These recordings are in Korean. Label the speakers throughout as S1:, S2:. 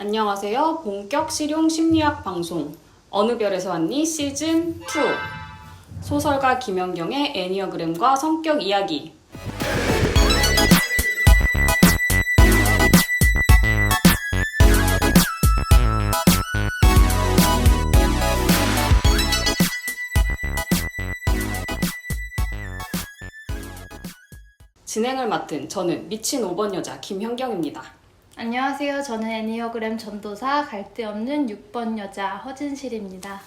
S1: 안녕하세요. 본격 실용 심리학 방송 어느 별에서 왔니 시즌 2 소설가 김연경의 애니어그램과 성격 이야기. 진행을 맡은 저는 미친 5번 여자 김현경입니다.
S2: 안녕하세요. 저는 애니어그램 전도사 갈데 없는 6번 여자 허진실입니다.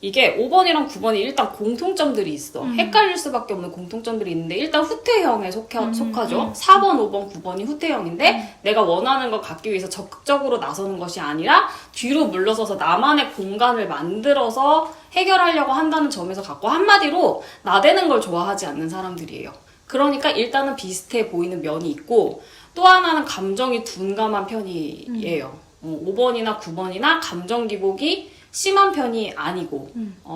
S1: 이게 5번이랑 9번이 일단 공통점들이 있어. 헷갈릴 수밖에 없는 공통점들이 있는데 일단 후퇴형에 속하죠. 4번, 5번, 9번이 후퇴형인데 내가 원하는 걸 갖기 위해서 적극적으로 나서는 것이 아니라 뒤로 물러서서 나만의 공간을 만들어서 해결하려고 한다는 점에서 갖고 한마디로 나대는 걸 좋아하지 않는 사람들이에요. 그러니까 일단은 비슷해 보이는 면이 있고 또 하나는 감정이 둔감한 편이에요. 5번이나 9번이나 감정 기복이 심한 편이 아니고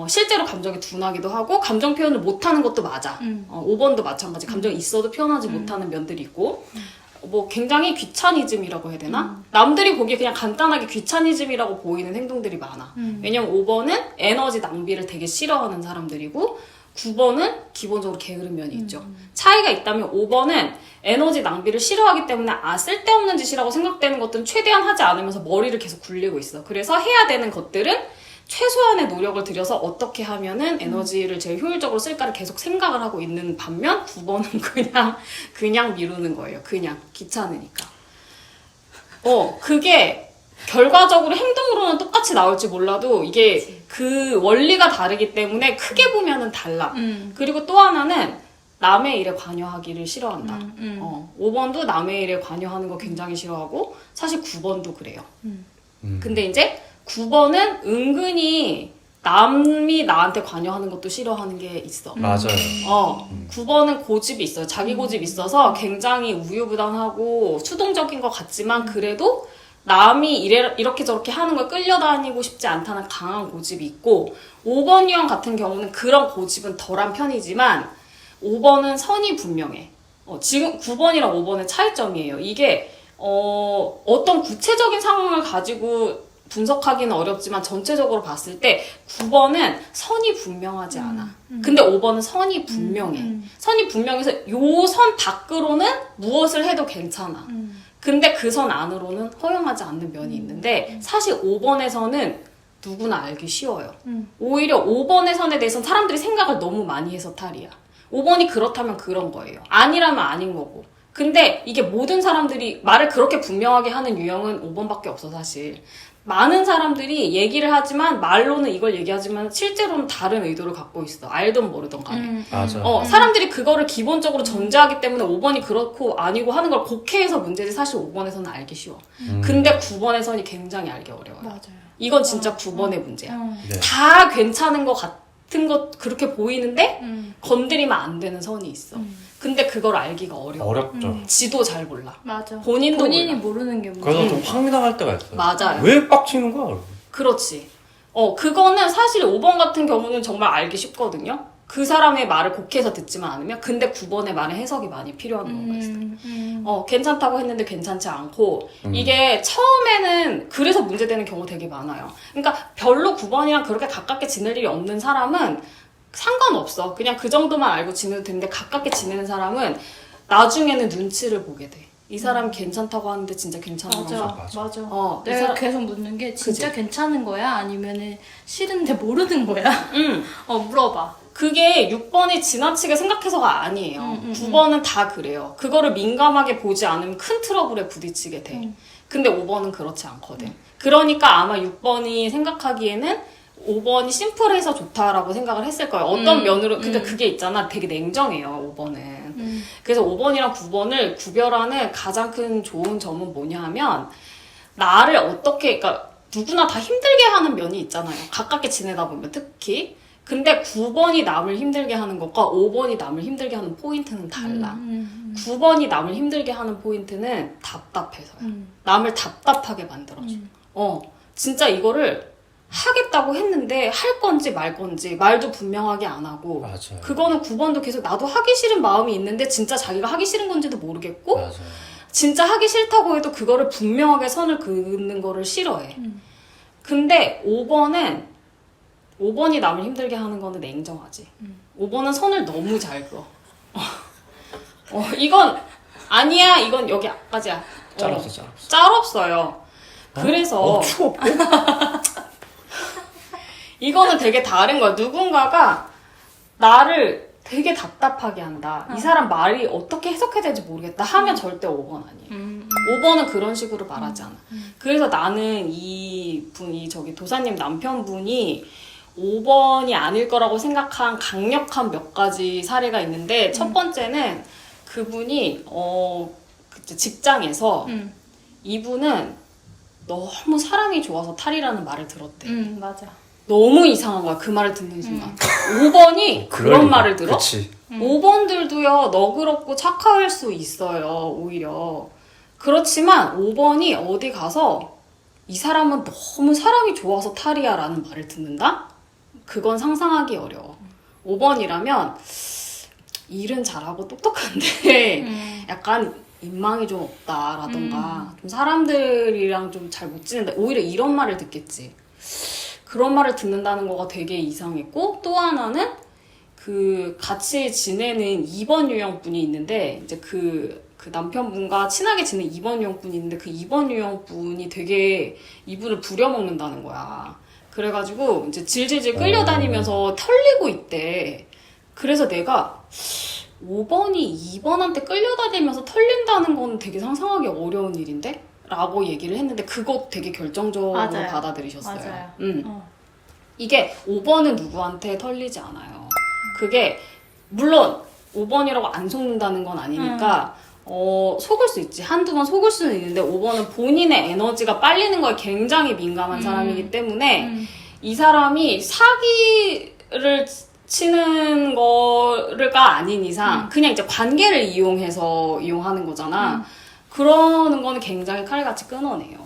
S1: 실제로 감정이 둔하기도 하고 감정 표현을 못하는 것도 맞아. 5번도 마찬가지. 감정이 있어도 표현하지 못하는 면들이 있고 뭐 굉장히 귀차니즘이라고 해야 되나? 남들이 보기에 그냥 간단하게 귀차니즘이라고 보이는 행동들이 많아. 왜냐면 5번은 에너지 낭비를 되게 싫어하는 사람들이고 9번은 기본적으로 게으른 면이 있죠. 차이가 있다면 5번은 에너지 낭비를 싫어하기 때문에 쓸데없는 짓이라고 생각되는 것들은 최대한 하지 않으면서 머리를 계속 굴리고 있어. 그래서 해야 되는 것들은 최소한의 노력을 들여서 어떻게 하면은 에너지를 제일 효율적으로 쓸까를 계속 생각을 하고 있는 반면 9번은 그냥 미루는 거예요. 그냥 귀찮으니까. 그게 결과적으로 행동으로는 똑같이 나올지 몰라도 이게 그 원리가 다르기 때문에 크게 보면은 달라. 그리고 또 하나는 남의 일에 관여하기를 싫어한다. 5번도 남의 일에 관여하는 거 굉장히 싫어하고 사실 9번도 그래요. 근데 이제 9번은 은근히 남이 나한테 관여하는 것도 싫어하는 게 있어.
S3: 맞아요.
S1: 9번은 고집이 있어요. 자기 고집이 있어서 굉장히 우유부단하고 수동적인 것 같지만 그래도 남이 이렇게 저렇게 하는 걸 끌려다니고 싶지 않다는 강한 고집이 있고 5번 유형 같은 경우는 그런 고집은 덜한 편이지만 5번은 선이 분명해. 지금 9번이랑 5번의 차이점이에요. 이게 어떤 구체적인 상황을 가지고 분석하기는 어렵지만 전체적으로 봤을 때 9번은 선이 분명하지 않아. 근데 5번은 선이 분명해. 선이 분명해서 요 선 밖으로는 무엇을 해도 괜찮아. 근데 그 선 안으로는 허용하지 않는 면이 있는데 사실 5번에서는 누구나 알기 쉬워요. 오히려 5번의 선에 대해서는 사람들이 생각을 너무 많이 해서 탈이야. 5번이 그렇다면 그런 거예요. 아니라면 아닌 거고. 근데 이게 모든 사람들이 말을 그렇게 분명하게 하는 유형은 5번밖에 없어 사실. 많은 사람들이 얘기를 하지만 말로는 이걸 얘기하지만 실제로는 다른 의도를 갖고 있어. 알든 모르든 간에.
S3: 맞아요.
S1: 사람들이 그거를 기본적으로 전제하기 때문에 5번이 그렇고 아니고 하는 걸 곡해해서 문제지 사실 5번에서는 알기 쉬워. 근데 9번에서는 굉장히 알기 어려워요.
S2: 맞아요.
S1: 이건 진짜 9번의 문제야.
S3: 네.
S1: 다 괜찮은 것 같은 것 그렇게 보이는데 건드리면 안 되는 선이 있어. 근데 그걸 알기가 어려워.
S3: 어렵죠.
S1: 지도 잘 몰라.
S2: 맞아.
S1: 본인도 몰라.
S2: 모르는 게 문제.
S3: 그래서 좀 황당할 때가 있어요.
S1: 맞아요.
S3: 왜 빡치는 거야?
S1: 그렇지. 그거는 사실 5번 같은 경우는 정말 알기 쉽거든요. 그 사람의 말을 곡해서 듣지만 않으면. 근데 9번의 말에 해석이 많이 필요한 경우가 있어요. 괜찮다고 했는데 괜찮지 않고 이게 처음에는 그래서 문제되는 경우 되게 많아요. 그러니까 별로 9번이랑 그렇게 가깝게 지낼 일이 없는 사람은 상관없어. 그냥 그 정도만 알고 지내도 되는데 가깝게 지내는 사람은 나중에는 눈치를 보게 돼. 이 사람이 괜찮다고 하는데 진짜 괜찮은 건가?
S2: 맞아.
S1: 사람...
S2: 내가 계속 묻는 게 진짜
S1: 그치?
S2: 괜찮은 거야? 아니면은 싫은데 모르는 거야? 물어봐.
S1: 그게 6번이 지나치게 생각해서가 아니에요. 9번은 다 그래요. 그거를 민감하게 보지 않으면 큰 트러블에 부딪히게 돼. 근데 5번은 그렇지 않거든. 그러니까 아마 6번이 생각하기에는 5번이 심플해서 좋다라고 생각을 했을 거예요. 어떤 면으로, 그러니까 그게 있잖아. 되게 냉정해요, 5번은. 그래서 5번이랑 9번을 구별하는 가장 큰 좋은 점은 뭐냐 하면, 나를 어떻게, 그러니까 누구나 다 힘들게 하는 면이 있잖아요. 가깝게 지내다 보면 특히. 근데 9번이 남을 힘들게 하는 것과 5번이 남을 힘들게 하는 포인트는 달라. 9번이 남을 힘들게 하는 포인트는 답답해서요. 남을 답답하게 만들어줘. 진짜 이거를 하겠다고 했는데 할 건지 말 건지 말도 분명하게 안 하고
S3: 맞아요.
S1: 그거는 9번도 계속 나도 하기 싫은 마음이 있는데 진짜 자기가 하기 싫은 건지도 모르겠고
S3: 맞아요.
S1: 진짜 하기 싫다고 해도 그거를 분명하게 선을 긋는 거를 싫어해. 근데 5번이 남을 힘들게 하는 거는 냉정하지. 5번은 선을 너무 잘 그어. 이건 아니야. 이건 여기까지야.
S3: 짤없어.
S1: 짤 없어요. 그래서
S3: 추워.
S1: 이거는 되게 다른 거야. 누군가가 나를 되게 답답하게 한다. 이 사람 말이 어떻게 해석해야 될지 모르겠다 하면 절대 5번 아니에요. 5번은 그런 식으로 말하지 않아. 그래서 나는 이분이 저기 도사님 남편분이 5번이 아닐 거라고 생각한 강력한 몇 가지 사례가 있는데 첫 번째는 그분이 그때 직장에서 이분은 너무 사람이 좋아서 탈이라는 말을 들었대.
S2: 맞아.
S1: 너무 이상한 거야. 그 말을 듣는 순간. 5번이 그런 말을 들어?
S3: 그치.
S1: 5번들도요. 너그럽고 착할 수 있어요. 오히려. 그렇지만 5번이 어디 가서 이 사람은 너무 사람이 좋아서 탈이야 라는 말을 듣는다? 그건 상상하기 어려워. 5번이라면 일은 잘하고 똑똑한데 약간 인망이 좀 없다라던가 좀 사람들이랑 좀 잘 못 지낸다. 오히려 이런 말을 듣겠지. 그런 말을 듣는다는 거가 되게 이상했고 또 하나는 그 같이 지내는 2번 유형분이 있는데 이제 그 남편분과 친하게 지내는 2번 유형분이 있는데 그 2번 유형분이 되게 이분을 부려먹는다는 거야. 그래가지고 이제 질질질 끌려다니면서 털리고 있대. 그래서 내가 5번이 2번한테 끌려다니면서 털린다는 건 되게 상상하기 어려운 일인데? 라고 얘기를 했는데 그거 되게 결정적으로
S2: 맞아요.
S1: 받아들이셨어요.
S2: 맞아요.
S1: 이게 5번은 누구한테 털리지 않아요. 그게 물론 5번이라고 안 속는다는 건 아니니까 속을 수 있지. 한두 번 속을 수는 있는데 5번은 본인의 에너지가 빨리는 거에 굉장히 민감한 사람이기 때문에 이 사람이 사기를 치는 거가 아닌 이상 그냥 이제 관계를 이용하는 거잖아. 그러는 거는 굉장히 칼같이 끊어내요.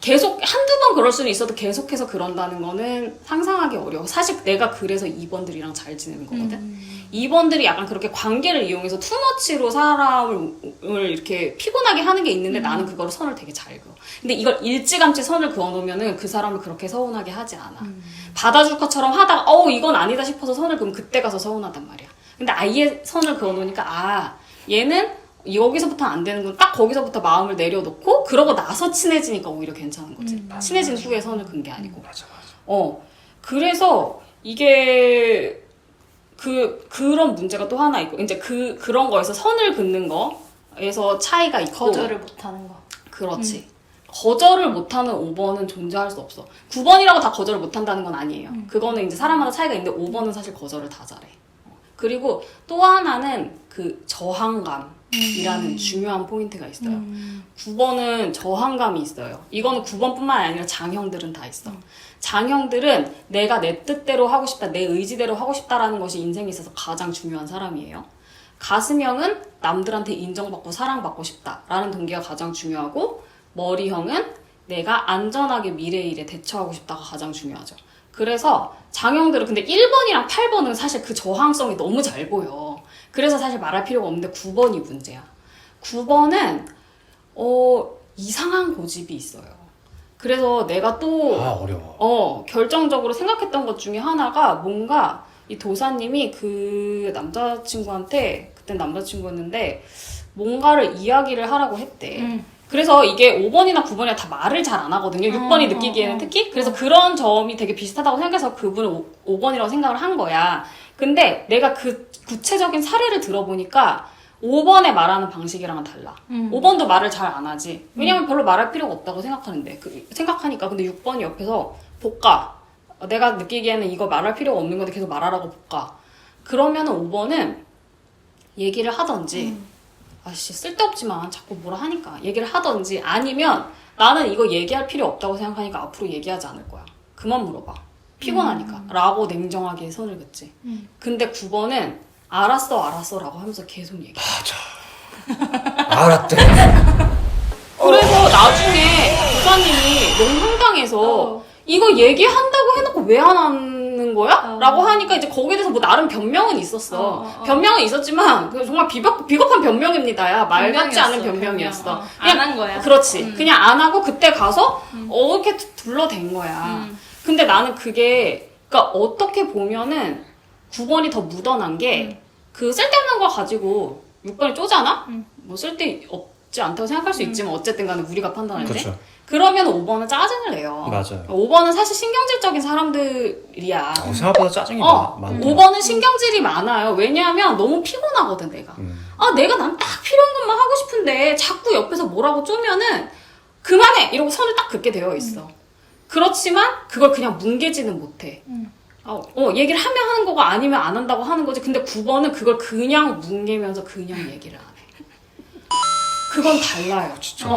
S1: 계속 한두 번 그럴 수는 있어도 계속해서 그런다는 거는 상상하기 어려워. 사실 내가 그래서 2번들이랑 잘 지내는 거거든. 2번들이 약간 그렇게 관계를 이용해서 투머치로 사람을 이렇게 피곤하게 하는 게 있는데 나는 그거를 선을 되게 잘 그어. 근데 이걸 일찌감치 선을 그어놓으면은 그 사람을 그렇게 서운하게 하지 않아. 받아줄 것처럼 하다가 이건 아니다 싶어서 선을 그으면 그때 가서 서운하단 말이야. 근데 아예 선을 그어놓으니까 얘는 여기서부터 안 되는군. 딱 거기서부터 마음을 내려놓고 그러고 나서 친해지니까 오히려 괜찮은 거지. 친해진 후에 선을 그은 게 아니고.
S3: 맞아.
S1: 그래서 이게 그런 문제가 또 하나 있고 이제 그런 거에서 선을 긋는 거에서 차이가 있고
S2: 거절을 못하는 거.
S1: 그렇지. 거절을 못하는 5번은 존재할 수 없어. 9번이라고 다 거절을 못한다는 건 아니에요. 그거는 이제 사람마다 차이가 있는데 5번은 사실 거절을 다 잘해. 그리고 또 하나는 그 저항감이라는 중요한 포인트가 있어요. 9번은 저항감이 있어요. 이거는 9번뿐만 아니라 장형들은 다 있어. 장형들은 내가 내 뜻대로 하고 싶다, 내 의지대로 하고 싶다라는 것이 인생에 있어서 가장 중요한 사람이에요. 가슴형은 남들한테 인정받고 사랑받고 싶다라는 동기가 가장 중요하고 머리형은 내가 안전하게 미래의 일에 대처하고 싶다가 가장 중요하죠. 그래서 장형들은 근데 1번이랑 8번은 사실 그 저항성이 너무 잘 보여. 그래서 사실 말할 필요가 없는데 9번이 문제야. 9번은 이상한 고집이 있어요. 그래서 내가 또
S3: 어려워.
S1: 결정적으로 생각했던 것 중에 하나가 뭔가 이 도사님이 그 남자친구한테 그땐 남자친구였는데 뭔가를 이야기를 하라고 했대. 그래서 이게 5번이나 9번이나 다 말을 잘 안 하거든요. 6번이 느끼기에는 특히. 그래서 그런 점이 되게 비슷하다고 생각해서 그분을 5번이라고 생각을 한 거야. 근데 내가 그 구체적인 사례를 들어보니까 5번에 말하는 방식이랑은 달라. 5번도 말을 잘 안 하지. 왜냐면 별로 말할 필요가 없다고 생각하는데. 생각하니까. 근데 6번이 옆에서 볶아. 내가 느끼기에는 이거 말할 필요가 없는 건데 계속 말하라고 볶아. 그러면은 5번은 얘기를 하던지 아씨 쓸데없지만 자꾸 뭐라 하니까 얘기를 하던지 아니면 나는 이거 얘기할 필요 없다고 생각하니까 앞으로 얘기하지 않을 거야. 그만 물어봐. 피곤하니까. 라고 냉정하게 선을 긋지. 근데 9번은 알았어 라고 하면서 계속 얘기해.
S3: 맞아. 알았대.
S1: 그래서 나중에 부사님이 너무 황당해서 이거 얘기한다고 해놓고 왜 안 하는 되는 거야? 라고 하니까 이제 거기에 대해서 뭐 나름 변명은 있었어. 변명은 있었지만 정말 비겁한 변명입니다야. 말 같지 않은 변명이었어.
S2: 안 한 거야.
S1: 그렇지. 그냥 안 하고 그때 가서 이렇게 둘러댄 거야. 근데 나는 그게 그러니까 어떻게 보면은 9번이 더 묻어난 게 그 쓸데없는 거 가지고 6번이 쪼잖아? 뭐 쓸데 없지 않다고 생각할 수 있지만 어쨌든 간에 우리가 판단할 때
S3: 그렇죠.
S1: 그러면 5번은 짜증을 내요.
S3: 맞아요.
S1: 5번은 사실 신경질적인 사람들이야.
S3: 생각보다 짜증이 많아요.
S1: 5번은 신경질이 많아요. 왜냐하면 너무 피곤하거든, 내가. 내가 난 딱 필요한 것만 하고 싶은데 자꾸 옆에서 뭐라고 쪼면은 그만해! 이러고 선을 딱 긋게 되어 있어. 그렇지만 그걸 그냥 뭉개지는 못해. 얘기를 하면 하는 거가 아니면 안 한다고 하는 거지. 근데 9번은 그걸 그냥 뭉개면서 그냥 얘기를 안 해. 그건 달라요.
S3: 진짜.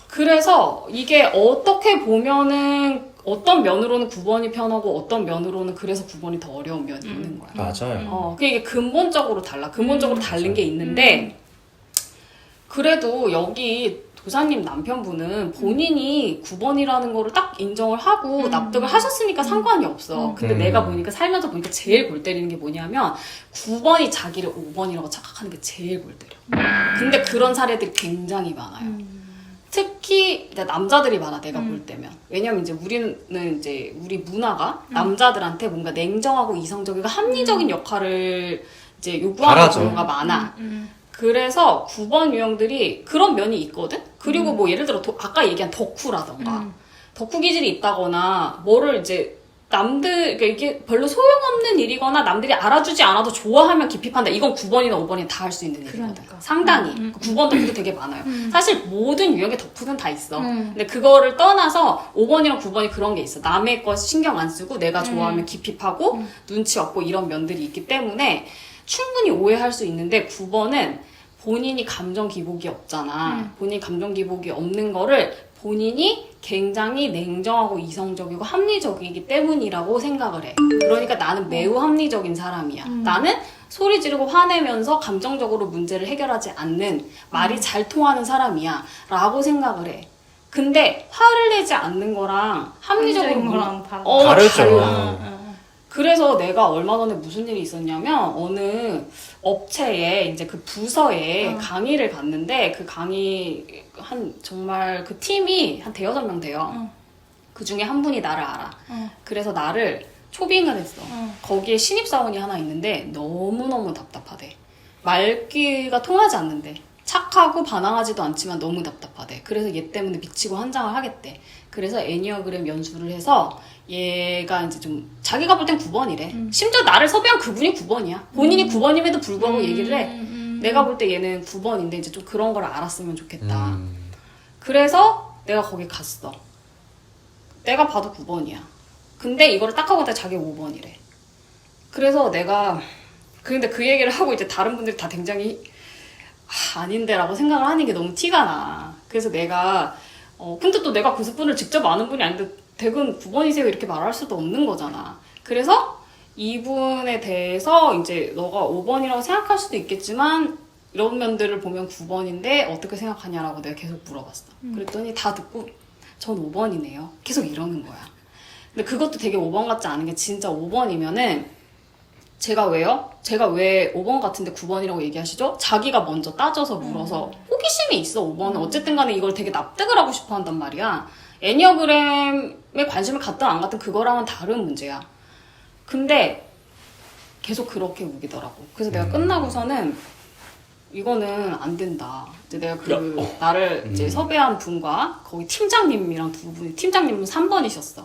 S1: 그래서 이게 어떻게 보면은 어떤 면으로는 9번이 편하고 어떤 면으로는 그래서 9번이 더 어려운 면이 있는 거야.
S3: 맞아요.
S1: 이게 근본적으로 달라. 근본적으로 다른 게 있는데 그래도 여기 도사님 남편분은 본인이 9번이라는 거를 딱 인정을 하고 납득을 하셨으니까 상관이 없어. 근데 내가 보니까 살면서 보니까 제일 골 때리는 게 뭐냐면 9번이 자기를 5번이라고 착각하는 게 제일 골 때려. 근데 그런 사례들이 굉장히 많아요. 특히 남자들이 많아, 내가 볼 때면. 왜냐면 이제 우리는 이제 우리 문화가 남자들한테 뭔가 냉정하고 이성적이고 합리적인 역할을 이제 요구하는
S3: 바라죠.
S1: 경우가 많아. 그래서 9번 유형들이 그런 면이 있거든? 그리고 뭐 예를 들어 아까 얘기한 덕후라던가 덕후 기질이 있다거나 뭐를 이제 그러니까 이게 별로 소용없는 일이거나 남들이 알아주지 않아도 좋아하면 깊이 판다. 이건 9번이나 5번이 다 할 수 있는 일이거든.
S2: 그러니까.
S1: 상당히. 9번 덕후도 되게 많아요. 사실 모든 유형의 덕후는 다 있어. 근데 그거를 떠나서 5번이랑 9번이 그런 게 있어. 남의 거 신경 안 쓰고 내가 좋아하면 깊이 파고 눈치 없고 이런 면들이 있기 때문에 충분히 오해할 수 있는데 9번은 본인이 감정 기복이 없잖아. 본인이 감정 기복이 없는 거를 본인이 굉장히 냉정하고 이성적이고 합리적이기 때문이라고 생각을 해. 그러니까 나는 매우 합리적인 사람이야. 나는 소리 지르고 화내면서 감정적으로 문제를 해결하지 않는 말이 잘 통하는 사람이야. 라고 생각을 해. 근데 화를 내지 않는 거랑 합리적으로
S2: 합리적인 거랑 다르다.
S3: 다르죠.
S1: 달라. 그래서 내가 얼마 전에 무슨 일이 있었냐면 어느 업체에 이제 그 부서에 강의를 갔는데 그 강의 정말 그 팀이 한 대여섯 명 돼요. 그 중에 한 분이 나를 알아. 그래서 나를 초빙을 했어. 거기에 신입사원이 하나 있는데 너무너무 답답하대. 말귀가 통하지 않는데. 착하고 반항하지도 않지만 너무 답답하대. 그래서 얘 때문에 미치고 환장을 하겠대. 그래서 애니어그램 연수를 해서 얘가 이제 좀 자기가 볼 땐 9번이래. 심지어 나를 섭외한 그분이 9번이야. 본인이 9번임에도 불구하고 얘기를 해. 내가 볼 때 얘는 9번인데 이제 좀 그런 걸 알았으면 좋겠다. 그래서 내가 거기 갔어. 내가 봐도 9번이야. 근데 이거를 딱 하고 나서 자기 5번이래. 그래서 내가 근데 그 얘기를 하고 이제 다른 분들이 다 굉장히 아닌데라고 생각을 하는 게 너무 티가 나. 그래서 내가 근데 또 내가 그 분을 직접 아는 분이 아닌데 대근 9번이세요 이렇게 말할 수도 없는 거잖아. 그래서 이분에 대해서 이제 너가 5번이라고 생각할 수도 있겠지만 이런 면들을 보면 9번인데 어떻게 생각하냐라고 내가 계속 물어봤어. 그랬더니 다 듣고 전 5번이네요. 계속 이러는 거야. 근데 그것도 되게 5번 같지 않은 게 진짜 5번이면은 제가 왜요? 제가 왜 5번 같은데 9번이라고 얘기하시죠? 자기가 먼저 따져서 물어서 호기심이 있어 5번은. 어쨌든 간에 이걸 되게 납득을 하고 싶어 한단 말이야. 애니어그램에 관심을 갖든 안 갖든 그거랑은 다른 문제야. 근데 계속 그렇게 우기더라고. 그래서 내가 끝나고서는 이거는 안 된다. 이제 내가 나를 이제 섭외한 분과 거기 팀장님이랑 두 분이, 팀장님은 3번이셨어.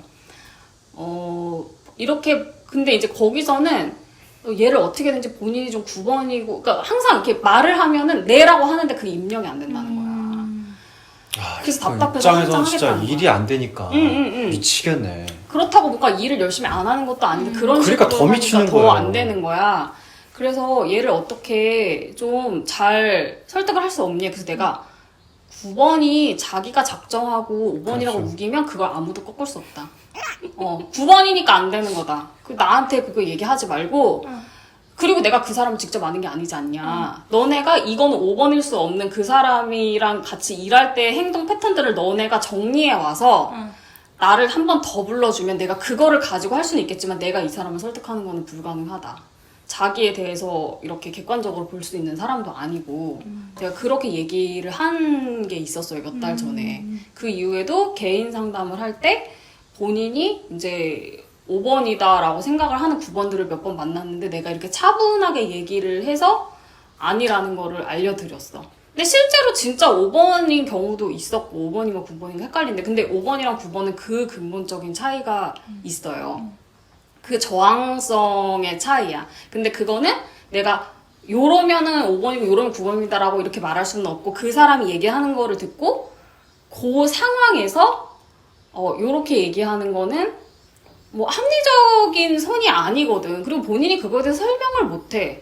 S1: 이렇게, 근데 이제 거기서는 얘를 어떻게든지 본인이 좀 9번이고, 그러니까 항상 이렇게 말을 하면은 네라고 하는데 그게 입력이 안 된다는 거야. 그래서 답답해서
S3: 입장에서 진짜
S1: 하겠다는
S3: 일이
S1: 거야.
S3: 안 되니까 미치겠네.
S1: 그렇다고 뭔가 일을 열심히 안 하는 것도 아닌데 그런
S3: 그러니까
S1: 식으로
S3: 더 미치는
S1: 더
S3: 거예요.
S1: 안 되는 거야. 그래서 얘를 어떻게 좀 잘 설득을 할 수 없니? 그래서 내가 9번이 자기가 작정하고 5번이라고
S3: 그렇죠.
S1: 우기면 그걸 아무도 꺾을 수 없다. 9번이니까 안 되는 거다. 나한테 그거 얘기하지 말고 그리고 내가 그 사람을 직접 아는 게 아니지 않냐. 너네가 이거는 5번일 수 없는 그 사람이랑 같이 일할 때 행동 패턴들을 너네가 정리해 와서 나를 한 번 더 불러주면 내가 그거를 가지고 할 수는 있겠지만 내가 이 사람을 설득하는 거는 불가능하다. 자기에 대해서 이렇게 객관적으로 볼 수 있는 사람도 아니고 제가 그렇게 얘기를 한 게 있었어요. 몇 달 전에. 그 이후에도 개인 상담을 할 때 본인이 이제 5번이다라고 생각을 하는 9번들을 몇 번 만났는데 내가 이렇게 차분하게 얘기를 해서 아니라는 거를 알려드렸어. 근데 실제로 진짜 5번인 경우도 있었고 5번인가 9번인가 헷갈리는데 근데 5번이랑 9번은 그 근본적인 차이가 있어요. 그 저항성의 차이야. 근데 그거는 내가 요러면은 5번이고 요러면 9번이다라고 이렇게 말할 수는 없고 그 사람이 얘기하는 거를 듣고 그 상황에서 요렇게 얘기하는 거는 뭐 합리적인 선이 아니거든. 그리고 본인이 그거에 대해서 설명을 못해.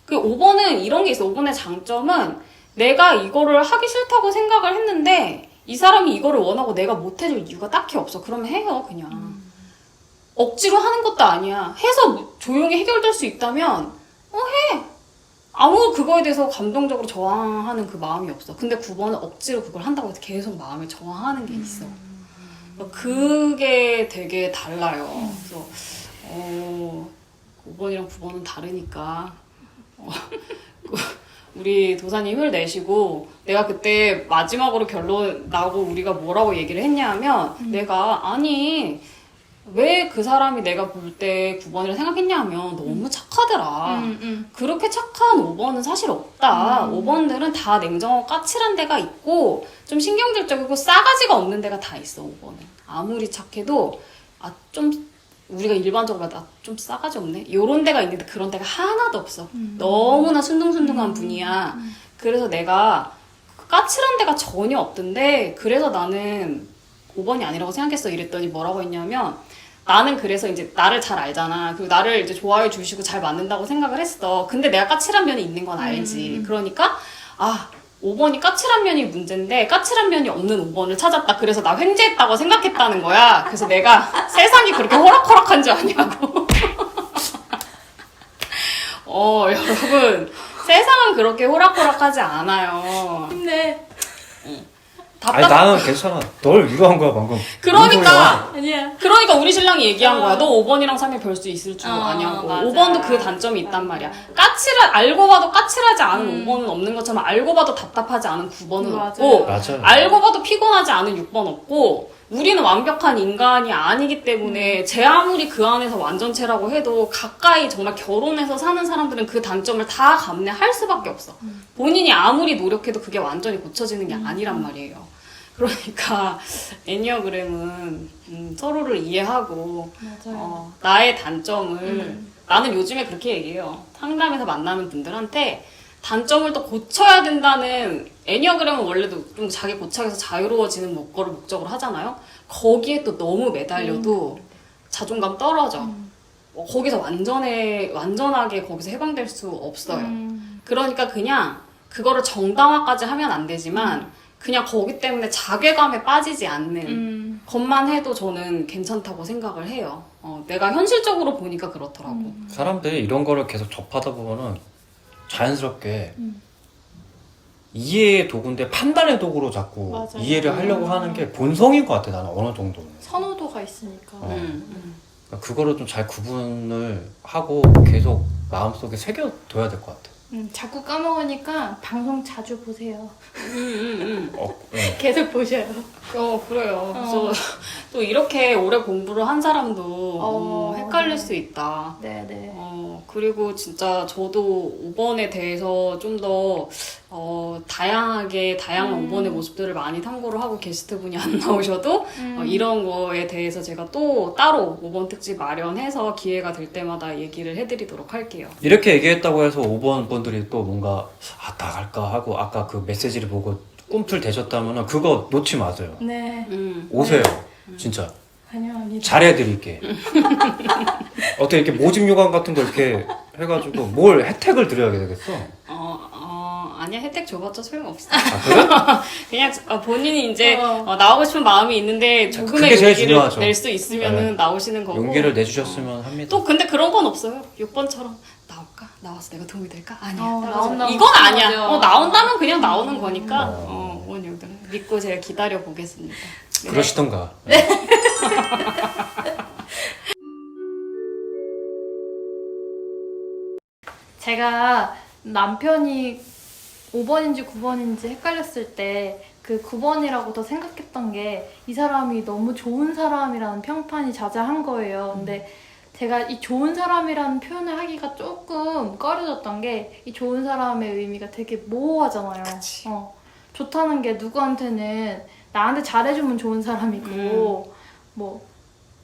S1: 그 5번은 이런 게 있어. 5번의 장점은 내가 이거를 하기 싫다고 생각을 했는데 이 사람이 이거를 원하고 내가 못해줄 이유가 딱히 없어. 그러면 해요, 그냥. 억지로 하는 것도 아니야. 해서 조용히 해결될 수 있다면 해. 아무 그거에 대해서 감동적으로 저항하는 그 마음이 없어. 근데 9번은 억지로 그걸 한다고 해서 계속 마음에 저항하는 게 있어. 그게 되게 달라요. 그래서 5번이랑 9번은 다르니까 우리 도사님 을 내시고 내가 그때 마지막으로 결론 나고 우리가 뭐라고 얘기를 했냐면 내가 아니 왜 그 사람이 내가 볼 때 9번이라 생각했냐면 너무 착하더라. 그렇게 착한 5번은 사실 없다. 5번들은 다 냉정하고 까칠한 데가 있고 좀 신경질적이고 싸가지가 없는 데가 다 있어. 5번은 아무리 착해도 좀 우리가 일반적으로 좀 싸가지 없네? 요런 데가 있는데 그런 데가 하나도 없어. 너무나 순둥순둥한 분이야. 그래서 내가 까칠한 데가 전혀 없던데 그래서 나는 5번이 아니라고 생각했어. 이랬더니 뭐라고 했냐면 나는 그래서 이제 나를 잘 알잖아. 그리고 나를 이제 좋아해 주시고 잘 맞는다고 생각을 했어. 근데 내가 까칠한 면이 있는 건 알지. 그러니까 5번이 까칠한 면이 문제인데 까칠한 면이 없는 5번을 찾았다. 그래서 나 횡재했다고 생각했다는 거야. 그래서 내가 세상이 그렇게 호락호락한 줄 아냐고. 여러분 세상은 그렇게 호락호락하지 않아요.
S2: 힘내.
S3: 아니 나는 괜찮아. 널 위로한 거야 방금.
S1: 그러니까
S2: 아니야.
S1: 그러니까 우리 신랑이 얘기한 거야. 너 5번이랑 사귀면 별 수 있을 줄 아냐고.
S2: 맞아.
S1: 5번도 그 단점이 있단 말이야. 알고 봐도 까칠하지 않은 5번은 없는 것처럼 알고 봐도 답답하지 않은 9번은 없고
S3: 맞아요.
S1: 알고 봐도 피곤하지 않은 6번 없고 우리는 완벽한 인간이 아니기 때문에 제 아무리 그 안에서 완전체라고 해도 가까이 정말 결혼해서 사는 사람들은 그 단점을 다 감내할 수밖에 없어. 본인이 아무리 노력해도 그게 완전히 고쳐지는 게 아니란 말이에요. 그러니까 애니어그램은 서로를 이해하고 나의 단점을 나는 요즘에 그렇게 얘기해요. 상담에서 만나는 분들한테 단점을 또 고쳐야 된다는 애니어그램은 원래도 좀 자기 고착에서 자유로워지는 거를 목적으로 하잖아요. 거기에 또 너무 매달려도 자존감 떨어져. 거기서 완전하게 거기서 해방될 수 없어요. 그러니까 그냥 그거를 정당화까지 하면 안 되지만 그냥 거기 때문에 자괴감에 빠지지 않는 것만 해도 저는 괜찮다고 생각을 해요. 내가 현실적으로 보니까 그렇더라고.
S3: 사람들이 이런 거를 계속 접하다 보면은 자연스럽게 이해의 도구인데 판단의 도구로 자꾸
S2: 맞아요.
S3: 이해를 하려고 하는 게 본성인 것 같아. 나는 어느 정도는.
S2: 선호도가 있으니까.
S3: 그러니까 그거를 좀 잘 구분을 하고 계속 마음속에 새겨둬야 될 것 같아.
S2: 자꾸 까먹으니까 방송 자주 보세요.
S3: 네.
S2: 계속 보셔요.
S1: 그래요. 그래서 또 이렇게 오래 공부를 한 사람도 헷갈릴 수 있다.
S2: 네네.
S1: 그리고 진짜 저도 5번에 대해서 좀 더 다양한 5번의 모습들을 많이 탐구를 하고 게스트분이 안 나오셔도 이런 거에 대해서 제가 또 따로 5번 특집 마련해서 기회가 될 때마다 얘기를 해드리도록 할게요.
S3: 이렇게 얘기했다고 해서 5번 분들이 또 뭔가 나갈까 하고 아까 그 메시지를 보고 꿈틀 대셨다면 그거 놓지 마세요.
S2: 네.
S3: 오세요. 진짜.
S2: 환영합니다.
S3: 잘해드릴게. 어떻게 이렇게 모집 요강 같은 거 이렇게 해가지고 뭘 혜택을 드려야 되겠어?
S1: 아니야, 혜택 줘봤자 소용없어.
S3: 그래?
S1: 그냥 본인이 이제 나오고 싶은 마음이 있는데 조금의
S3: 그게 제일
S1: 용기를
S3: 중요하죠.
S1: 낼 수 있으면은
S3: 네.
S1: 나오시는 거고.
S3: 용기를 내주셨으면 합니다.
S1: 또 근데 그런 건 없어요. 6번처럼 나올까? 나와서 내가 도움이 될까? 아니야.
S2: 나온다면
S1: 이건 아니야.
S2: 맞아.
S1: 나온다면 그냥 나오는 거니까 원영들 믿고 제가 기다려 보겠습니다.
S3: 그러시던가.
S2: 제가 남편이 5번인지 9번인지 헷갈렸을 때 그 9번이라고 더 생각했던 게 이 사람이 너무 좋은 사람이라는 평판이 자자한 거예요. 근데 제가 이 좋은 사람이라는 표현을 하기가 조금 꺼려졌던 게 이 좋은 사람의 의미가 되게 모호하잖아요.
S1: 그치.
S2: 좋다는 게 누구한테는 나한테 잘해주면 좋은 사람이고 뭐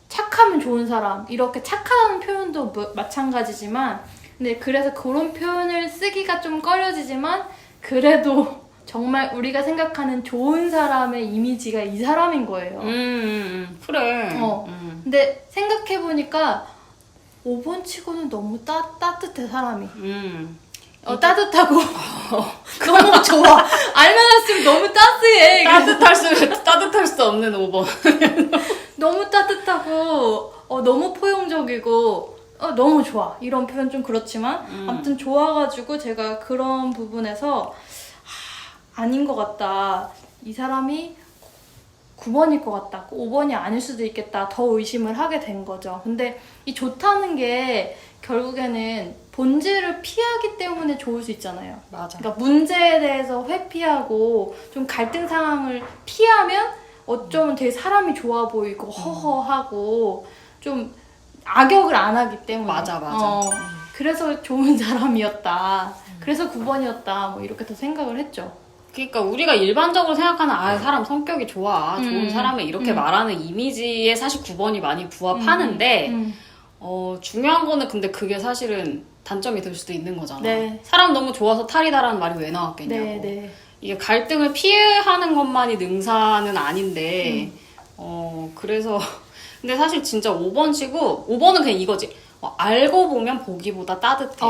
S2: 착하면 좋은 사람 이렇게 착하다는 표현도 마찬가지지만 근데 그래서 그런 표현을 쓰기가 좀 꺼려지지만 그래도 정말 우리가 생각하는 좋은 사람의 이미지가 이 사람인 거예요.
S1: 그래.
S2: 근데 생각해보니까 5번 치고는 너무 따뜻해 사람이. 따뜻하고 너무 좋아. 알면 할수록 너무 따스해.
S1: 따뜻할 수 없는 5번.
S2: 너무 따뜻하고 너무 포용적이고 너무 좋아. 이런 표현 좀 그렇지만 아무튼 좋아가지고 제가 그런 부분에서 아닌 것 같다. 이 사람이 9번일 것 같다. 5번이 아닐 수도 있겠다. 더 의심을 하게 된 거죠. 근데 이 좋다는 게 결국에는 본질을 피하기 때문에 좋을 수 있잖아요.
S1: 맞아.
S2: 그러니까 문제에 대해서 회피하고 좀 갈등 상황을 피하면 어쩌면 되게 사람이 좋아 보이고 허허하고 좀 악역을 안 하기 때문에.
S1: 맞아.
S2: 그래서 좋은 사람이었다. 그래서 9번이었다. 뭐 이렇게 더 생각을 했죠.
S1: 그러니까 우리가 일반적으로 생각하는 사람 성격이 좋아, 좋은 사람을 이렇게 말하는 이미지에 사실 9번이 많이 부합하는데 중요한 거는 근데 그게 사실은 단점이 될 수도 있는 거잖아.
S2: 네.
S1: 사람 너무 좋아서 탈이다라는 말이 왜 나왔겠냐고.
S2: 네.
S1: 이게 갈등을 피하는 것만이 능사는 아닌데 그래서 근데 사실 진짜 5번 치고 5번은 그냥 이거지. 알고 보면 보기보다 따뜻해.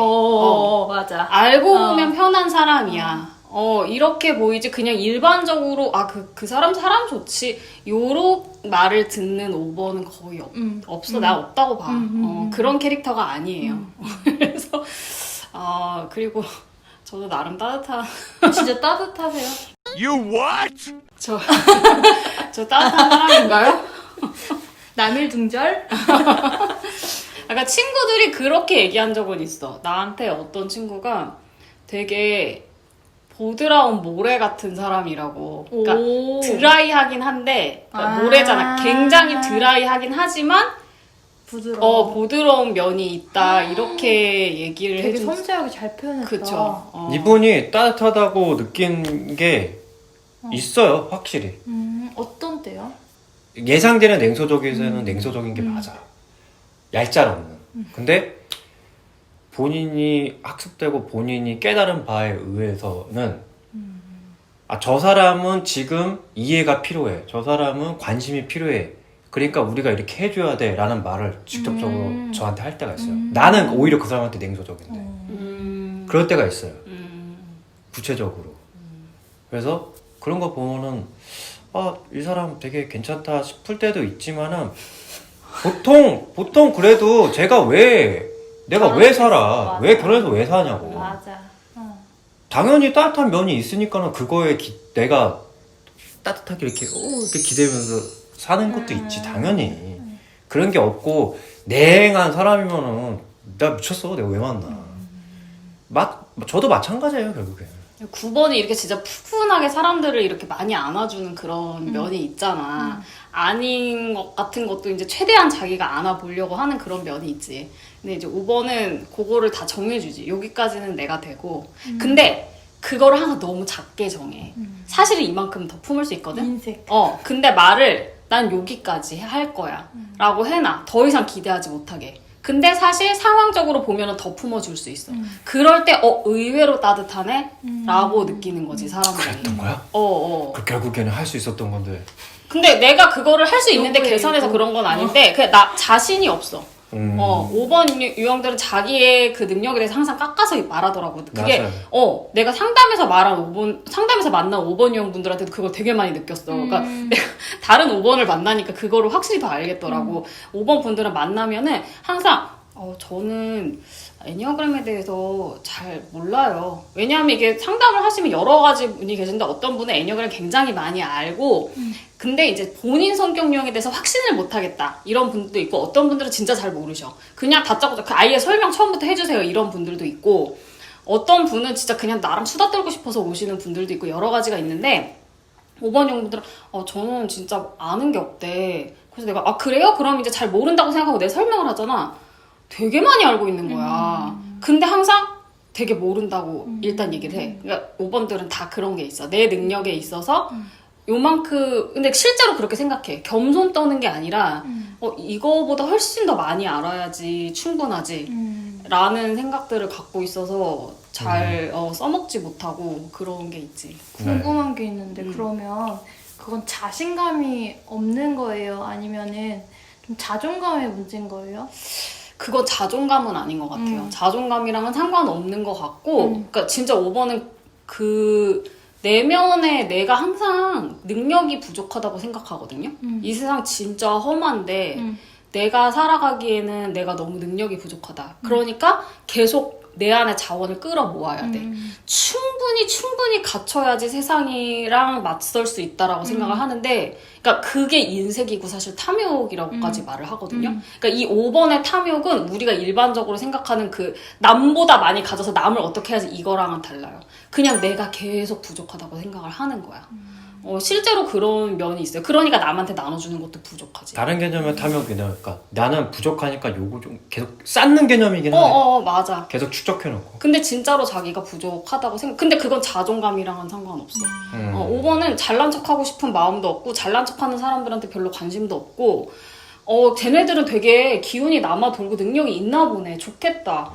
S2: 맞아.
S1: 알고 보면 편한 사람이야. 이렇게 보이지 그냥 일반적으로 그 사람 좋지 요런 말을 듣는 5번은 거의 없어. 나 없다고 봐. 그런 캐릭터가 아니에요. 그래서 그리고 저도 나름 따뜻한
S2: 진짜 따뜻하세요?
S4: You what?
S1: 저 따뜻한 사람인가요?
S2: 남일둥절?
S1: 약간 친구들이 그렇게 얘기한 적은 있어. 나한테 어떤 친구가 되게 보드라운 모래 같은 사람이라고. 그러니까 드라이하긴 한데 그러니까 모래잖아. 굉장히 드라이하긴 하지만 보드러운 면이 있다. 이렇게 얘기를
S2: 되게
S1: 해준.
S2: 섬세하게 잘 표현했다.
S1: 그쵸.
S3: 이분이 따뜻하다고 느낀 게 있어요, 확실히.
S2: 어떤 때요?
S3: 예상되는 냉소적에서는 냉소적인 게 맞아. 얄짤 없는. 근데 본인이 학습되고 본인이 깨달은 바에 의해서는 저 사람은 지금 이해가 필요해. 저 사람은 관심이 필요해. 그러니까 우리가 이렇게 해줘야 돼 라는 말을 직접적으로 저한테 할 때가 있어요. 나는 오히려 그 사람한테 냉소적인데 그럴 때가 있어요. 구체적으로. 그래서 그런 거 보면은 이 사람 되게 괜찮다 싶을 때도 있지만은 보통 그래도 내가 왜 살아?
S2: 맞아.
S3: 왜 결혼해서 왜 사냐고.
S2: 맞아.
S3: 당연히 따뜻한 면이 있으니까는 그거에 내가 따뜻하게 이렇게 기대면서 사는 것도 있지, 당연히. 그런 게 없고 냉한 사람이면은 나 미쳤어, 내가 왜 만나. 저도 마찬가지예요, 결국에.
S1: 9번이 이렇게 진짜 푸근하게 사람들을 이렇게 많이 안아주는 그런 면이 있잖아. 아닌 것 같은 것도 이제 최대한 자기가 안아보려고 하는 그런 면이 있지. 근데 이제 5번은 그거를 다 정해주지. 여기까지는 내가 되고. 근데 그거를 항상 너무 작게 정해. 사실은 이만큼 더 품을 수 있거든?
S2: 인색.
S1: 근데 말을 난 여기까지 할 거야. 라고 해놔. 더 이상 기대하지 못하게. 근데 사실 상황적으로 보면은 더 품어줄 수 있어. 그럴 때 의외로 따뜻하네? 라고 느끼는 거지, 사람들이.
S3: 그랬던 거야?
S1: 그
S3: 결국에는 할 수 있었던 건데.
S1: 근데 내가 그거를 할 수 있는데
S2: 너무해,
S1: 계산해서
S2: 이거.
S1: 그런 건 아닌데 그냥 나 자신이 없어. 5번 유형들은 자기의 그 능력에 대해서 항상 깎아서 말하더라고. 그게
S3: 맞아요.
S1: 내가 상담에서 만난 5번 유형분들한테도 그걸 되게 많이 느꼈어. 그러니까 내가 다른 5번을 만나니까 그거를 확실히 더 알겠더라고. 5번 분들은 만나면은 항상 저는 애니어그램에 대해서 잘 몰라요. 왜냐하면 이게 상담을 하시면 여러 가지 분이 계신데 어떤 분은 애니어그램 굉장히 많이 알고 근데 이제 본인 성격 유형에 대해서 확신을 못 하겠다 이런 분들도 있고 어떤 분들은 진짜 잘 모르셔. 그냥 다짜고짜 그 아예 설명 처음부터 해주세요 이런 분들도 있고 어떤 분은 진짜 그냥 나랑 수다 떨고 싶어서 오시는 분들도 있고 여러 가지가 있는데 5번 형분들은 저는 진짜 아는 게 없대. 그래서 내가 그래요? 그럼 이제 잘 모른다고 생각하고 내 설명을 하잖아. 되게 많이 알고 있는 거야. 근데 항상 되게 모른다고 일단 얘기를 해. 그러니까 5번들은 다 그런 게 있어. 내 능력에 있어서 요만큼 근데 실제로 그렇게 생각해. 겸손 떠는 게 아니라 이거보다 훨씬 더 많이 알아야지 충분하지 라는 생각들을 갖고 있어서 잘 써먹지 못하고 그런 게 있지.
S2: 궁금한 게 있는데 그러면 그건 자신감이 없는 거예요? 아니면은 좀 자존감의 문제인 거예요?
S1: 그건 자존감은 아닌 것 같아요. 자존감이랑은 상관없는 것 같고 그러니까 진짜 5번은 그 내면에 내가 항상 능력이 부족하다고 생각하거든요. 이 세상 진짜 험한데 내가 살아가기에는 내가 너무 능력이 부족하다. 그러니까 계속 내 안에 자원을 끌어모아야 돼. 충분히 갖춰야지 세상이랑 맞설 수 있다라고 생각을 하는데 그러니까 그게 인색이고 사실 탐욕이라고까지 말을 하거든요. 그러니까 이 5번의 탐욕은 우리가 일반적으로 생각하는 그 남보다 많이 가져서 남을 어떻게 해야지 이거랑은 달라요. 그냥 내가 계속 부족하다고 생각을 하는 거야. 실제로 그런 면이 있어요. 그러니까 남한테 나눠주는 것도 부족하지.
S3: 다른 개념의 탐욕이네. 그러니까 나는 부족하니까 요거 좀 계속 쌓는 개념이긴 하네.
S1: 맞아.
S3: 계속 축적해놓고.
S1: 근데 진짜로 자기가 부족하다고 생각. 근데 그건 자존감이랑은 상관없어. 5번은 잘난 척하고 싶은 마음도 없고 잘난 척하는 사람들한테 별로 관심도 없고 쟤네들은 되게 기운이 남아 돌고 능력이 있나 보네. 좋겠다.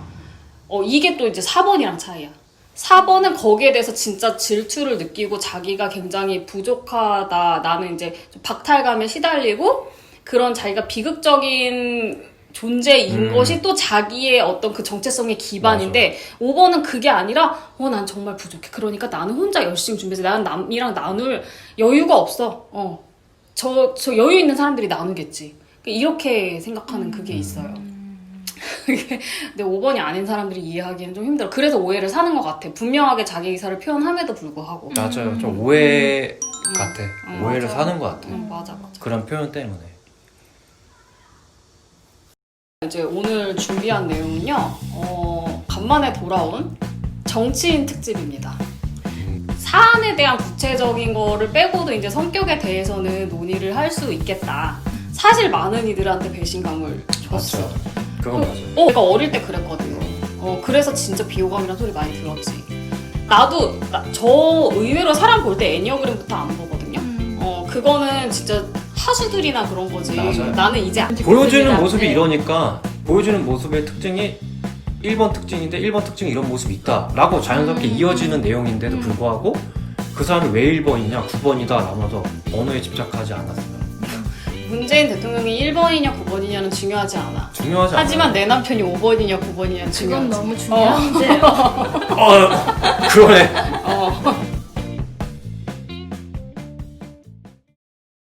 S1: 이게 또 이제 4번이랑 차이야. 4번은 거기에 대해서 진짜 질투를 느끼고 자기가 굉장히 부족하다. 나는 이제 좀 박탈감에 시달리고 그런 자기가 비극적인 존재인 것이 또 자기의 어떤 그 정체성의 기반인데 맞아. 5번은 그게 아니라 난 정말 부족해. 그러니까 나는 혼자 열심히 준비해서 나는 남이랑 나눌 여유가 없어. 저 여유 있는 사람들이 나누겠지. 이렇게 생각하는 그게 있어요. 근데 5번이 아닌 사람들이 이해하기는 좀 힘들어. 그래서 오해를 사는 것 같아. 분명하게 자기 의사를 표현함에도 불구하고.
S3: 맞아요. 좀 오해 같아. 오해를
S1: 맞아.
S3: 사는 것 같아.
S1: 맞아.
S3: 그런 표현 때문에.
S1: 이제 오늘 준비한 내용은요. 간만에 돌아온 정치인 특집입니다. 사안에 대한 구체적인 거를 빼고도 이제 성격에 대해서는 논의를 할 수 있겠다. 사실 많은 이들한테 배신감을 줬어.
S3: 맞죠. 그건 맞아요.
S1: 그러니까 어릴 때 그랬거든요. 그래서 진짜 비호감이라는 소리 많이 들었지. 나도 저 의외로 사람 볼 때 애니어그램부터 안 보거든요. 그거는 진짜 하수들이나 그런 거지.
S3: 맞아요.
S1: 나는 이제
S3: 보여주는 모습이 이러니까 보여주는 모습의 특징이 1번 특징인데 1번 특징이 이런 모습이 있다 라고 자연스럽게 이어지는 내용인데도 불구하고 그 사람이 왜 1번이냐 9번이다 라면서 언어에 집착하지 않았어요.
S1: 문재인 대통령이 1번이냐 9번이냐는 중요하지 않아.
S3: 중요하지 않아요.
S1: 하지만 내 남편이 5번이냐 9번이냐 중요하지.
S2: 그건 너무 중요한 문제예요.
S3: 그러네.